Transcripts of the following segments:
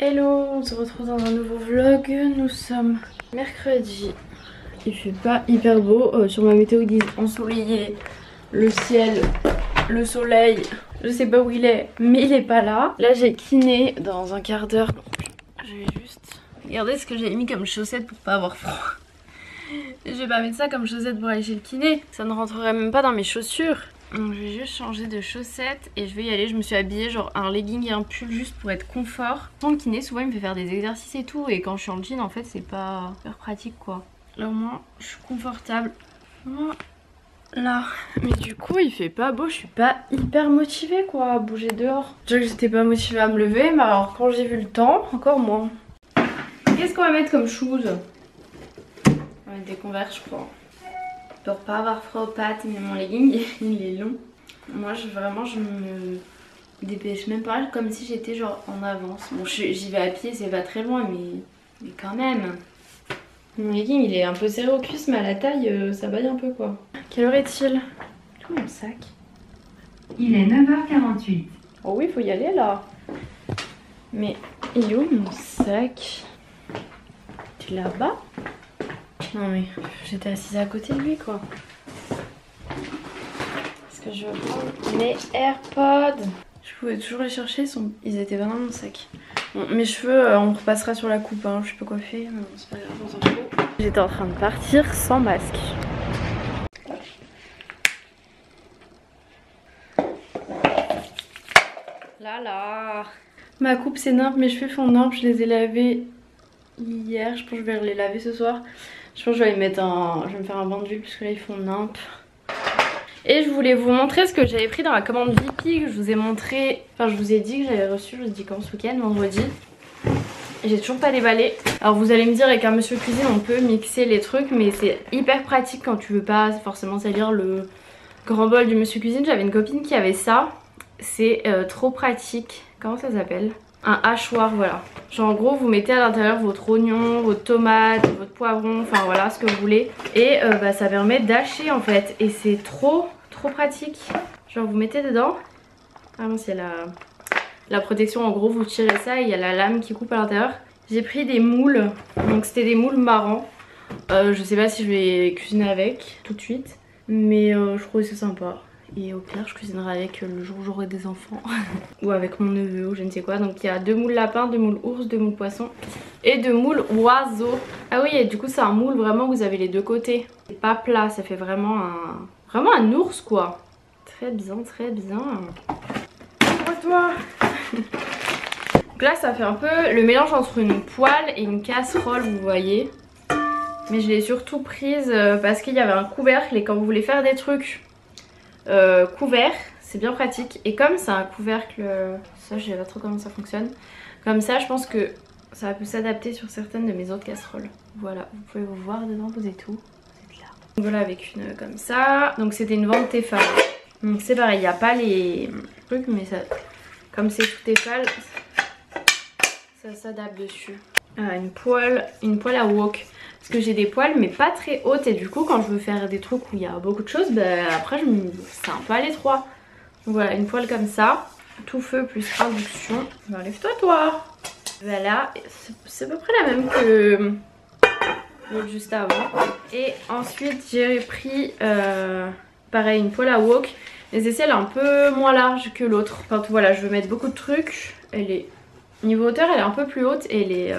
Hello, on se retrouve dans un nouveau vlog. Nous sommes mercredi. Il fait pas hyper beau. Sur ma météo ils disent ensoleillé, le ciel, le soleil. Je sais pas où il est, mais il est pas là. Là j'ai kiné dans un quart d'heure. Je vais juste regarder ce que j'ai mis comme chaussettes pour pas avoir froid. Je vais pas mettre ça comme chaussettes pour aller chez le kiné. Ça ne rentrerait même pas dans mes chaussures. Donc je vais juste changer de chaussettes et je vais y aller. Je me suis habillée genre un legging et un pull juste pour être confort. Dans le kiné souvent il me fait faire des exercices et tout, et quand je suis en jean en fait c'est pas super pratique quoi. Là au moins je suis confortable. Voilà. Mais du coup il fait pas beau, je suis pas hyper motivée quoi à bouger dehors. Déjà que j'étais pas motivée à me lever, mais alors quand j'ai vu le temps, encore moins. Qu'est-ce qu'on va mettre comme shoes? On va mettre des Converse je crois. Pour pas avoir froid aux pattes, mais mon legging il est long. Moi je me dépêche même pas, comme si j'étais genre en avance. Bon j'y vais à pied, c'est pas très loin, mais quand même. Mon legging il est un peu serré aux cuisses, mais à la taille ça baille un peu quoi. Quelle heure est-il? Tout mon sac. Il est 9h48. Oh oui, faut y aller là. Mais il est où mon sac? Tu es là-bas? Non mais j'étais assise à côté de lui quoi. Est-ce que je veux prendre mes AirPods? Je pouvais toujours les chercher, ils étaient pas dans mon sac. Bon, mes cheveux, on repassera sur la coupe, hein. Je suis pas coiffée, mais bon, c'est pas grave, on s'en fout. J'étais en train de partir sans masque. Là. Ma coupe c'est nimp, mes cheveux font nimp, je les ai lavés hier, je pense que je vais les laver ce soir. Je pense que je vais me faire un bain d'huile parce que là ils font nimp. Et je voulais vous montrer ce que j'avais pris dans la commande VIP que je vous ai montré, enfin je vous ai dit que j'avais reçu, je vous ai dit quand ce week-end, vendredi. J'ai toujours pas déballé. Alors vous allez me dire avec un monsieur cuisine on peut mixer les trucs, mais c'est hyper pratique quand tu veux pas forcément salir le grand bol du monsieur cuisine. J'avais une copine qui avait ça, c'est trop pratique. Comment ça s'appelle? Un hachoir, voilà. Genre en gros vous mettez à l'intérieur votre oignon, votre tomate, votre poivron, enfin voilà ce que vous voulez. Et ça permet d'hacher en fait. Et c'est trop pratique. Genre vous mettez dedans. Ah non, il y a la protection, en gros vous tirez ça et il y a la lame qui coupe à l'intérieur. J'ai pris des moules, donc c'était des moules marrants. Je sais pas si je vais cuisiner avec tout de suite, mais je trouve que c'est sympa. Et au pire je cuisinerai avec le jour où j'aurai des enfants ou avec mon neveu ou je ne sais quoi. Donc il y a 2 moules lapin, 2 moules ours, 2 moules poisson et 2 moules oiseaux. Ah oui, et du coup c'est un moule vraiment où vous avez les deux côtés. C'est pas plat, ça fait vraiment un ours quoi. Très bien, très bien. Ouvre-toi. Donc là ça fait un peu le mélange entre une poêle et une casserole, vous voyez. Mais je l'ai surtout prise parce qu'il y avait un couvercle et quand vous voulez faire des trucs couvert, c'est bien pratique. Et comme c'est un couvercle, ça je sais pas trop comment ça fonctionne, comme ça je pense que ça peut s'adapter sur certaines de mes autres casseroles. Voilà, vous pouvez vous voir dedans, vous êtes où? Vous êtes là. Donc voilà, avec une comme ça. Donc c'était une vente Tefal. Donc c'est pareil, il n'y a pas les trucs, mais ça, comme c'est tout Tefal, ça s'adapte dessus. Une poêle à wok. Parce que j'ai des poêles mais pas très hautes et du coup quand je veux faire des trucs où il y a beaucoup de choses, après c'est un peu à l'étroit. Donc voilà, une poêle comme ça, tout feu plus induction. Enlève-toi toi. Voilà, c'est à peu près la même que l'autre juste avant. Et ensuite j'ai pris pareil une poêle à wok. Les aisselles un peu moins large que l'autre. Enfin voilà, je veux mettre beaucoup de trucs. Elle est niveau hauteur elle est un peu plus haute et elle est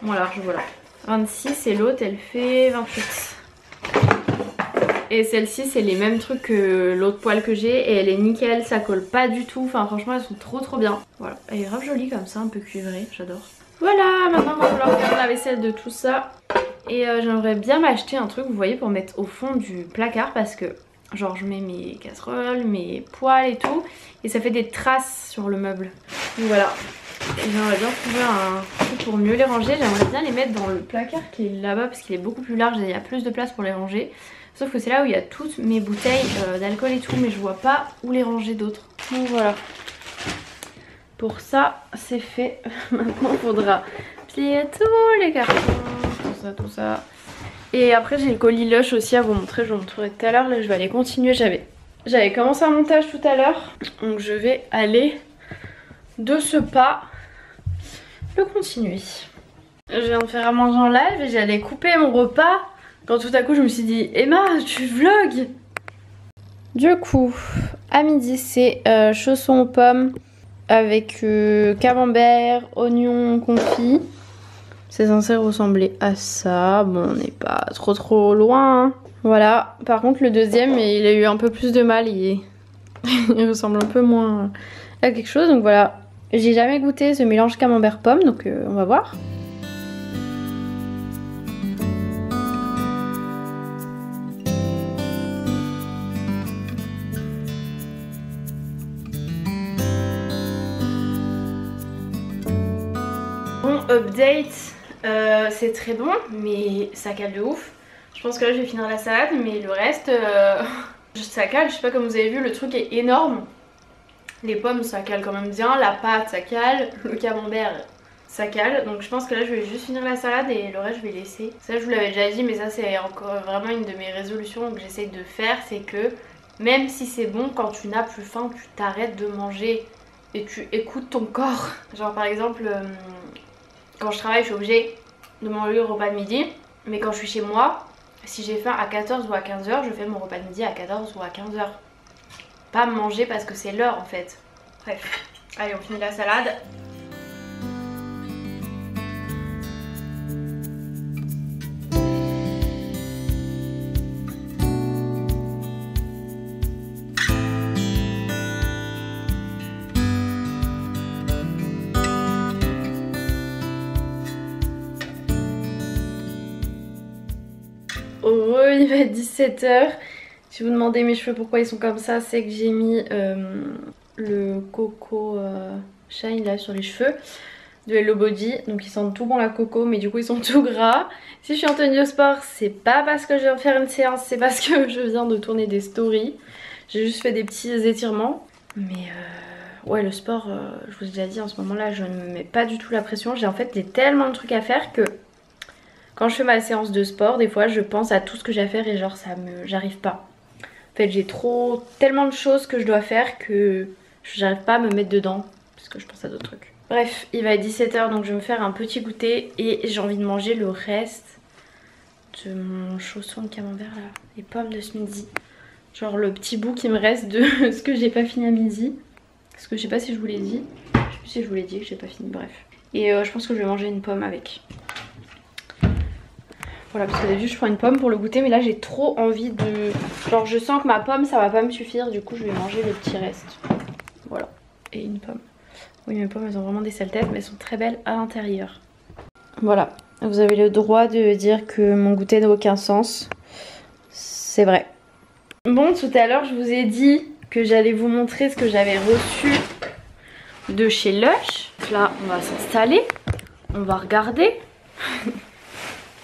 moins large, voilà. 26 et l'autre elle fait 28. Et celle-ci c'est les mêmes trucs que l'autre poêle que j'ai et elle est nickel, ça colle pas du tout. Enfin franchement elles sont trop bien. Voilà, elle est grave jolie comme ça, un peu cuivrée, j'adore. Voilà, maintenant il va falloir faire la vaisselle de tout ça. Et j'aimerais bien m'acheter un truc, vous voyez, pour mettre au fond du placard parce que genre je mets mes casseroles, mes poêles et tout et ça fait des traces sur le meuble. Donc voilà. Et j'aimerais bien trouver un truc pour mieux les ranger. J'aimerais bien les mettre dans le placard qui est là-bas parce qu'il est beaucoup plus large et il y a plus de place pour les ranger. Sauf que c'est là où il y a toutes mes bouteilles d'alcool et tout, mais je vois pas où les ranger d'autres. Donc voilà. Pour ça, c'est fait. Maintenant, il faudra plier tous les cartons, tout ça. Et après, j'ai le colis Lush aussi à vous montrer. Je vous montrerai tout à l'heure. Là, je vais aller continuer. J'avais commencé un montage tout à l'heure. Donc je vais aller de ce pas le continuer. Je viens de faire à manger en live et j'allais couper mon repas quand tout à coup je me suis dit Emma, tu vlogs. Du coup, à midi c'est chaussons aux pommes avec camembert, oignons confits. C'est censé ressembler à ça. Bon, on n'est pas trop loin. Hein. Voilà. Par contre, le deuxième, il a eu un peu plus de mal. Il ressemble un peu moins à quelque chose. Donc voilà. J'ai jamais goûté ce mélange camembert-pomme. Donc on va voir. Bon, update. C'est très bon, mais ça cale de ouf. Je pense que là je vais finir la salade, mais le reste, ça cale. Je sais pas comme vous avez vu, le truc est énorme. Les pommes ça cale quand même bien, la pâte ça cale, le camembert ça cale. Donc je pense que là je vais juste finir la salade et le reste je vais laisser. Ça je vous l'avais déjà dit, mais ça c'est encore vraiment une de mes résolutions que j'essaye de faire. C'est que même si c'est bon, quand tu n'as plus faim, tu t'arrêtes de manger et tu écoutes ton corps. Genre par exemple... quand je travaille, je suis obligée de manger le repas de midi. Mais quand je suis chez moi, si j'ai faim à 14 ou à 15h, je fais mon repas de midi à 14 ou à 15h. Pas manger parce que c'est l'heure en fait. Bref, allez on finit la salade. Il va être 17h. Si vous demandez mes cheveux pourquoi ils sont comme ça, c'est que j'ai mis le Coco Shine là sur les cheveux de Hello Body. Donc ils sentent tout bon la coco, mais du coup ils sont tout gras. Si je suis en tenue de sport, c'est pas parce que je viens de faire une séance, c'est parce que je viens de tourner des stories. J'ai juste fait des petits étirements. Mais ouais, le sport, je vous ai déjà dit, en ce moment là je ne me mets pas du tout la pression. J'ai en fait tellement de trucs à faire que quand je fais ma séance de sport, des fois je pense à tout ce que j'ai à faire et genre j'arrive pas. En fait j'ai tellement de choses que je dois faire que j'arrive pas à me mettre dedans parce que je pense à d'autres trucs. Bref, il va être 17h donc je vais me faire un petit goûter et j'ai envie de manger le reste de mon chausson de camembert là, les pommes de ce midi. Genre le petit bout qui me reste de ce que j'ai pas fini à midi. Parce que je sais pas si je vous l'ai dit. Je sais plus si je vous l'ai dit que j'ai pas fini, bref. Et je pense que je vais manger une pomme avec. Voilà, parce que d'habitude je prends une pomme pour le goûter, mais là j'ai trop envie de... Genre je sens que ma pomme ça va pas me suffire, du coup je vais manger le petit reste. Voilà, et une pomme. Oui, mes pommes elles ont vraiment des sales têtes, mais elles sont très belles à l'intérieur. Voilà, vous avez le droit de dire que mon goûter n'a aucun sens. C'est vrai. Bon, tout à l'heure je vous ai dit que j'allais vous montrer ce que j'avais reçu de chez Lush. Là on va s'installer, on va regarder.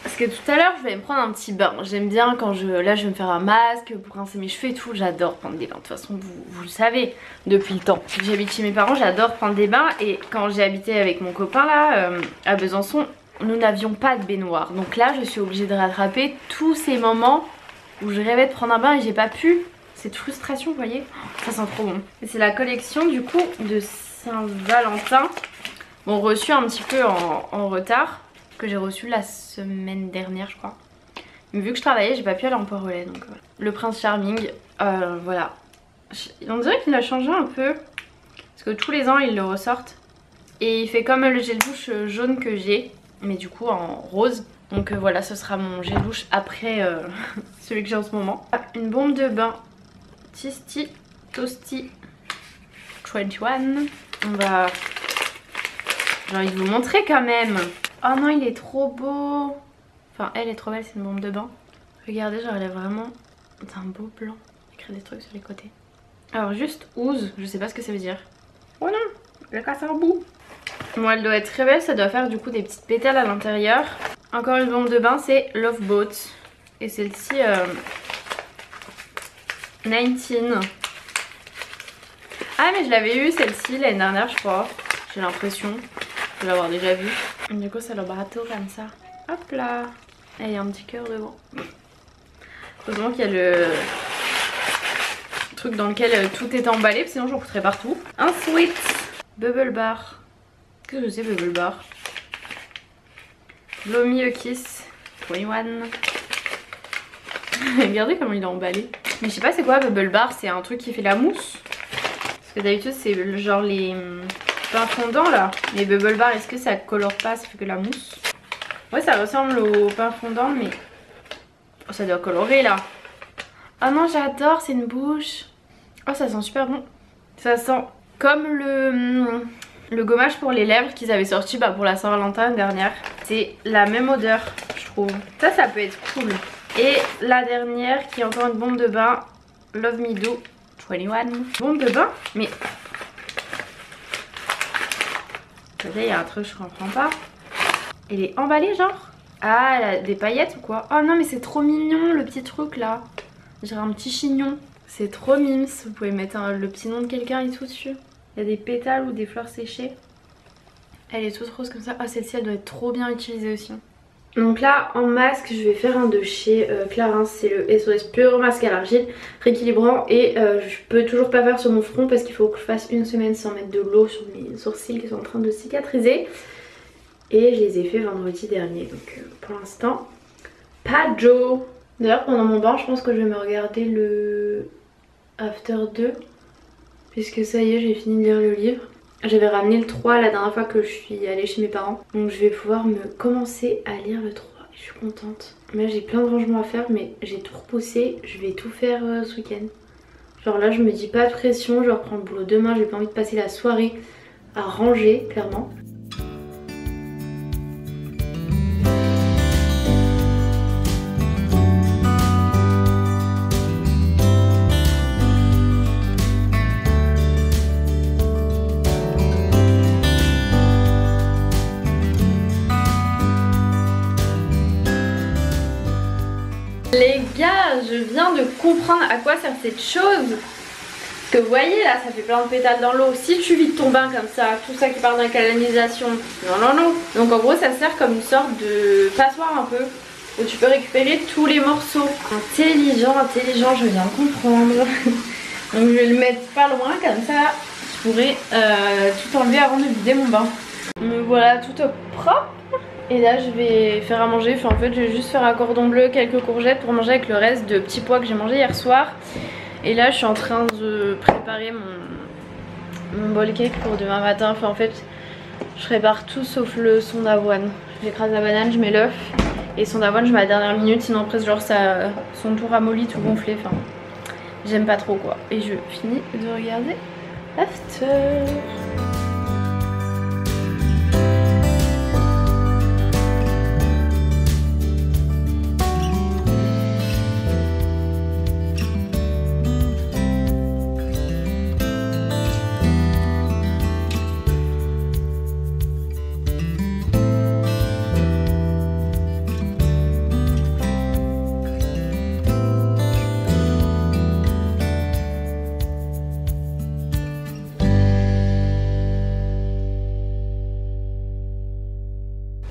Parce que tout à l'heure je vais me prendre un petit bain. J'aime bien quand là je vais me faire un masque pour rincer mes cheveux et tout. J'adore prendre des bains. De toute façon vous le savez depuis le temps. J'habite chez mes parents, j'adore prendre des bains. Et quand j'ai habité avec mon copain là à Besançon, nous n'avions pas de baignoire. Donc là je suis obligée de rattraper tous ces moments où je rêvais de prendre un bain et j'ai pas pu. Cette frustration, vous voyez, ça sent trop bon. Et c'est la collection du coup de Saint-Valentin. Bon, reçu un petit peu en retard. Que j'ai reçu la semaine dernière je crois. Mais vu que je travaillais j'ai pas pu aller en Port-Relais donc voilà. Le Prince Charming, voilà. On dirait qu'il a changé un peu. Parce que tous les ans ils le ressortent. Et il fait comme le gel douche jaune que j'ai. Mais du coup en rose. Donc voilà, ce sera mon gel douche après celui que j'ai en ce moment. Une bombe de bain Tisty Toasty 21. On va... J'ai envie de vous montrer quand même. Oh non, il est trop beau. Enfin, elle est trop belle, c'est une bombe de bain. Regardez, genre elle a vraiment un beau blanc. Écrit des trucs sur les côtés. Alors juste Ouze, je sais pas ce que ça veut dire. Oh non, elle a cassé un bout. Bon, elle doit être très belle, ça doit faire du coup des petites pétales à l'intérieur. Encore une bombe de bain, c'est Love Boat. Et celle-ci, 19. Ah mais je l'avais eu celle-ci l'année dernière je crois. J'ai l'impression de l'avoir déjà vue. Du coup c'est le bateau comme ça. Hop là. Et il y a un petit cœur devant. Heureusement qu'il y a le truc dans lequel tout est emballé, sinon j'en coûterais partout. Un sweet bubble bar. Qu'est-ce que c'est Bubble Bar? Blow Me a Kiss 21. Regardez comment il est emballé. Mais je sais pas c'est quoi Bubble Bar, c'est un truc qui fait la mousse. Parce que d'habitude c'est genre les pains fondants là. Les Bubble Bar, est-ce que ça colore pas, ça fait que la mousse? Ouais, ça ressemble au pain fondant mais... Oh, ça doit colorer là. Oh non, j'adore, c'est une bouche. Oh, ça sent super bon. Ça sent comme le gommage pour les lèvres qu'ils avaient sorti pour la Saint-Valentin dernière. C'est la même odeur, je trouve. Ça peut être cool. Et la dernière qui est encore une bombe de bain, Love Me Do 21. Bombe de bain? Mais... Là, il y a un truc, je comprends pas. Elle est emballée genre? Ah, elle a des paillettes ou quoi? Oh non, mais c'est trop mignon le petit truc là. J'ai un petit chignon. C'est trop mimes. Vous pouvez mettre le petit nom de quelqu'un et tout dessus. Il y a des pétales ou des fleurs séchées. Elle est toute rose comme ça. Ah, celle-ci elle doit être trop bien utilisée aussi. Donc là en masque je vais faire un de chez Clarins. C'est le SOS Pure Masque à l'argile rééquilibrant. Et je peux toujours pas faire sur mon front parce qu'il faut que je fasse une semaine sans mettre de l'eau sur mes sourcils qui sont en train de cicatriser. Et je les ai fait vendredi dernier. Donc pour l'instant pas Joe. D'ailleurs pendant mon bain je pense que je vais me regarder le After 2. Puisque ça y est, j'ai fini de lire le livre. J'avais ramené le 3 la dernière fois que je suis allée chez mes parents. Donc je vais pouvoir me commencer à lire le 3. Je suis contente. Là j'ai plein de rangements à faire mais j'ai tout repoussé. Je vais tout faire ce week-end. Genre là je me dis pas de pression, je reprends le boulot demain. J'ai pas envie de passer la soirée à ranger clairement. Les gars, je viens de comprendre à quoi sert cette chose. Parce que vous voyez là, ça fait plein de pétales dans l'eau. Si tu vides ton bain comme ça, tout ça qui part dans la canalisation, non. Donc en gros ça sert comme une sorte de passoire un peu, où tu peux récupérer tous les morceaux. Intelligent, je viens de comprendre. Donc je vais le mettre pas loin comme ça, je pourrais tout enlever avant de vider mon bain. Me voilà tout propre. Et là je vais faire à manger, en fait je vais juste faire un cordon bleu, quelques courgettes pour manger avec le reste de petits pois que j'ai mangé hier soir. Et là je suis en train de préparer mon bowl cake pour demain matin. En fait je prépare tout sauf le son d'avoine. J'écrase la banane, je mets l'œuf et son d'avoine je mets à la dernière minute, sinon après genre ça, son tout ramolli, tout gonflé. Enfin j'aime pas trop quoi. Et je finis de regarder After.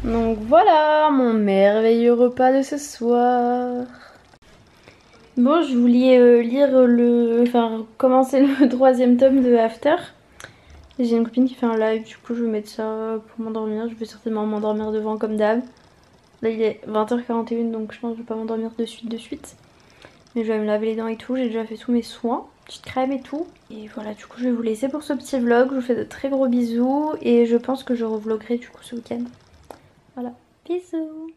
Donc voilà mon merveilleux repas de ce soir. Bon, je voulais commencer le 3e tome de After. J'ai une copine qui fait un live, du coup je vais mettre ça pour m'endormir. Je vais certainement m'endormir devant comme d'hab. Là il est 20h41 donc je pense que je vais pas m'endormir de suite. Mais je vais me laver les dents et tout, j'ai déjà fait tous mes soins, petite crème et tout. Et voilà, du coup je vais vous laisser pour ce petit vlog. Je vous fais de très gros bisous et je pense que je revloguerai du coup ce week-end. Voilà, bisous.